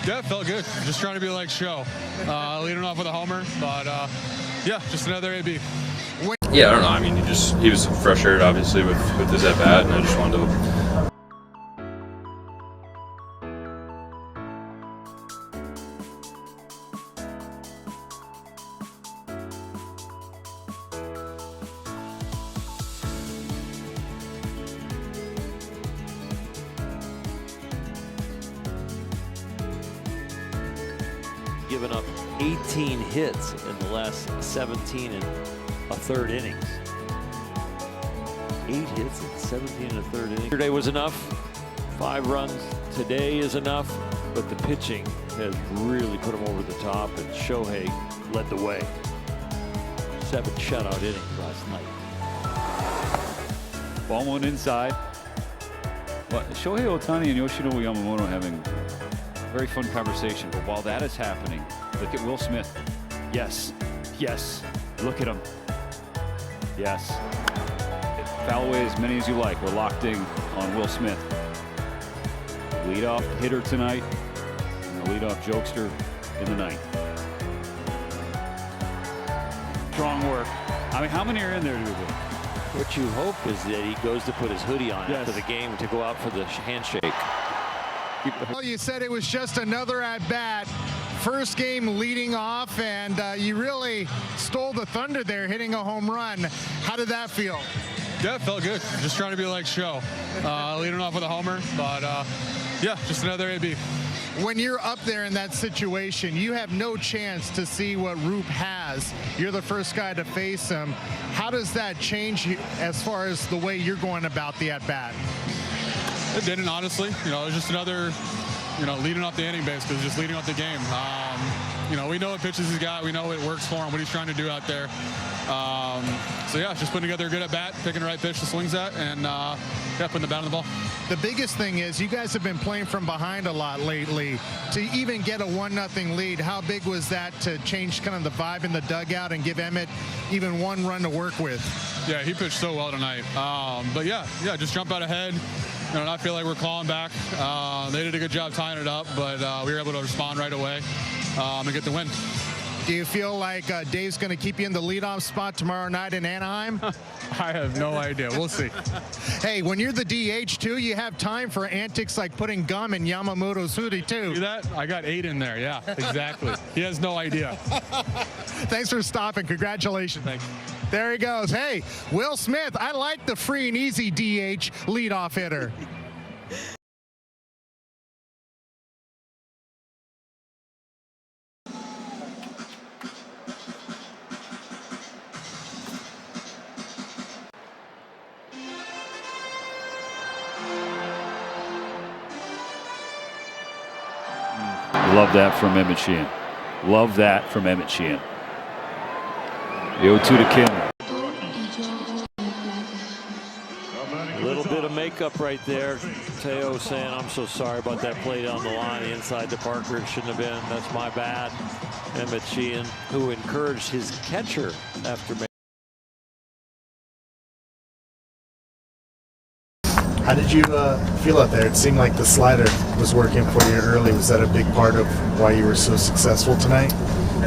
Yeah, it felt good. Just trying to be like Show. Leading off with a homer, but yeah, just another AB. Yeah, I don't know. I mean, he was frustrated, obviously, with his at bat, and I just wanted to. Given up 18 hits in the last 17 and a third innings. 8 hits and 17 and a third inning. Yesterday was enough. 5 runs today is enough, but the pitching has really put him over the top, and Shohei led the way. 7 shutout innings last night. Ball one inside. But Shohei Ohtani and Yoshinobu Yamamoto having very fun conversation, but while that is happening, look at Will Smith. Yes, yes, look at him. Yes. Foul away as many as you like. We're locked in on Will Smith. Leadoff hitter tonight, and the leadoff jokester in the ninth. Strong work. I mean, how many are in there, do you think? What you hope is that he goes to put his hoodie on after the game to go out for the handshake. Well, you said it was just another at-bat. First game leading off, and you really stole the thunder there, hitting a home run. How did that feel? Yeah, it felt good. Just trying to be like Show. Leading off with a homer, but yeah, just another AB. When you're up there in that situation, you have no chance to see what Roop has. You're the first guy to face him. How does that change you as far as the way you're going about the at-bat? It didn't, honestly. You know, it was just another, leading off the inning, basically, just leading off the game. We know what pitches he's got. We know what works for him, what he's trying to do out there. So, yeah, just putting together a good at-bat, picking the right pitch to swings at, and, putting the bat on the ball. The biggest thing is you guys have been playing from behind a lot lately. To even get a 1-0 lead, how big was that to change kind of the vibe in the dugout and give Emmett even one run to work with? Yeah, he pitched so well tonight. But, yeah, just jump out ahead. Not feel like we're clawing back. They did a good job tying it up, but we were able to respond right away and get the win. Do you feel like Dave's going to keep you in the leadoff spot tomorrow night in Anaheim? I have no idea. We'll see. Hey, when you're the DH, too, you have time for antics like putting gum in Yamamoto's hoodie, too. See that? I got 8 in there. Yeah, exactly. He has no idea. Thanks for stopping. Congratulations. Thanks. There he goes. Hey, Will Smith, I like the free and easy DH leadoff hitter. Love that from Emmett Sheehan. Love that from Emmett Sheehan. The 0-2 to Kim. A little bit of makeup right there. Teo saying, I'm so sorry about that play down the line inside to Parker. It shouldn't have been. That's my bad. Emmett Sheehan, who encouraged his catcher after making. How did you feel out there? It seemed like the slider was working for you early. Was that a big part of why you were so successful tonight?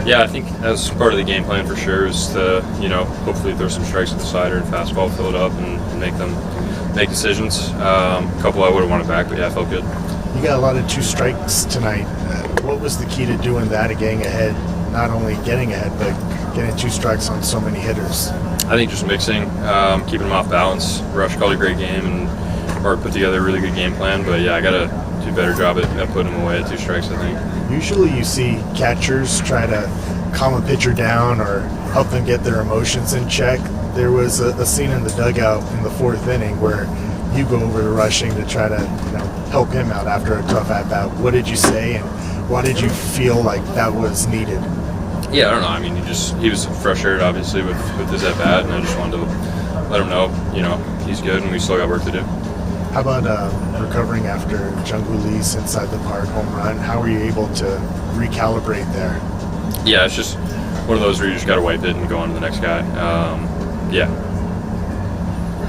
Yeah, I think that's part of the game plan for sure. Is to hopefully throw some strikes with the slider and fastball, fill it up, and make decisions. A couple I would have wanted back, but yeah, I felt good. You got a lot of 2 strikes tonight. What was the key to doing that and getting ahead? Not only getting ahead, but getting 2 strikes on so many hitters. I think just mixing, keeping them off balance. Rush called a great game and Mark put together a really good game plan, but yeah, I got to do a better job at putting them away at 2 strikes, I think. Usually you see catchers try to calm a pitcher down or help them get their emotions in check. There was a scene in the dugout in the 4th inning where you go over to Rushing to try to help him out after a tough at-bat. What did you say, and why did you feel like that was needed? Yeah, I don't know. I mean, he was frustrated, obviously, with his at-bat, and I just wanted to let him know, he's good and we still got work to do. How about recovering after Jungwoo Lee's inside the park home run? How were you able to recalibrate there? Yeah, it's just one of those where you just got to wipe it and go on to the next guy. Yeah.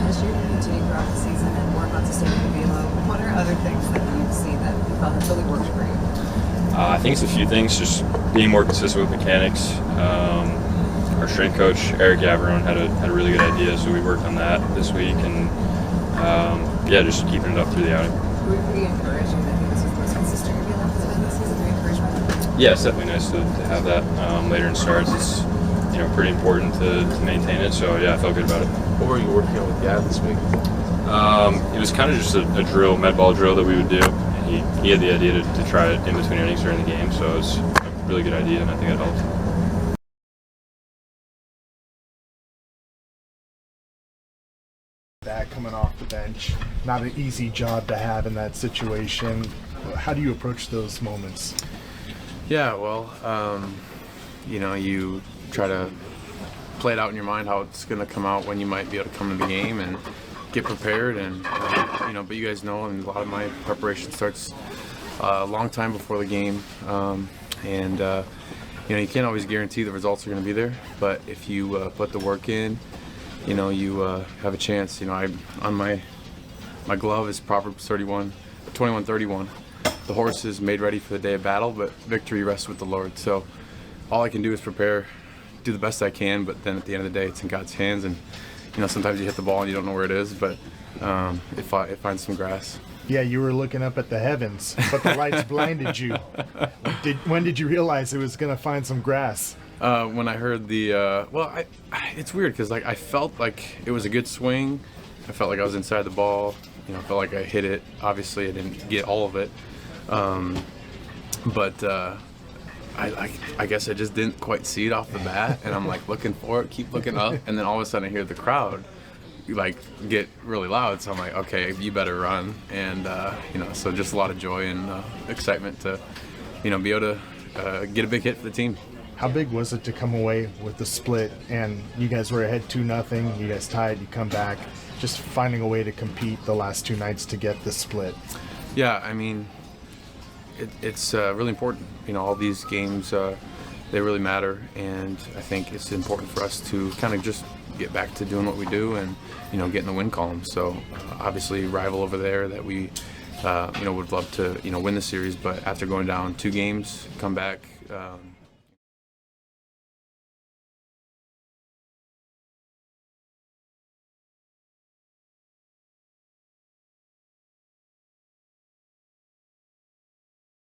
As you continue throughout the season and work on sustaining the velo, what are other things that you see that really works for you? think it's a few things, just being more consistent with mechanics. Our strength coach, Eric Yavarone, had a really good idea, so we worked on that this week, and yeah, just keeping it up through the outing. Were you pretty encouraged? I think this was the most consistent you've been this season. Were you encouraged by that? Yeah, it's definitely nice to have that later in starts. It's pretty important to maintain it, so yeah, I felt good about it. What were you working on with Gad this week? It was kind of just a drill, med ball drill that we would do. And he had the idea to try it in between innings during the game, so it was a really good idea, and I think it helped. Back coming off the bench, not an easy job to have in that situation. How do you approach those moments? Yeah, well, you try to play it out in your mind how it's going to come out when you might be able to come to the game and get prepared. And but you guys know, and a lot of my preparation starts a long time before the game. You can't always guarantee the results are going to be there, but if you put the work in, you have a chance. On my glove is Proverbs 21:31. The horse is made ready for the day of battle, but victory rests with the Lord. So all I can do is prepare, do the best I can, but then at the end of the day, it's in God's hands. And sometimes you hit the ball and you don't know where it is, but it finds some grass. Yeah, you were looking up at the heavens, but the lights blinded you. When did you realize it was going to find some grass? When I heard it's weird because I felt like it was a good swing. I felt like I was inside the ball. I felt like I hit it. Obviously, I didn't get all of it, but I guess I just didn't quite see it off the bat, and I'm looking for it, keep looking up, and then all of a sudden I hear the crowd get really loud. So I'm like, okay, you better run, and so just a lot of joy and excitement to be able to get a big hit for the team. How big was it to come away with the split, and you guys were ahead 2-0, you guys tied, you come back, just finding a way to compete the last two nights to get the split? Yeah, I mean, it's really important. All these games, they really matter, and I think it's important for us to kind of just get back to doing what we do and, get in the win column. So obviously rival over there that we, would love to, win the series, but after going down 2 games, come back,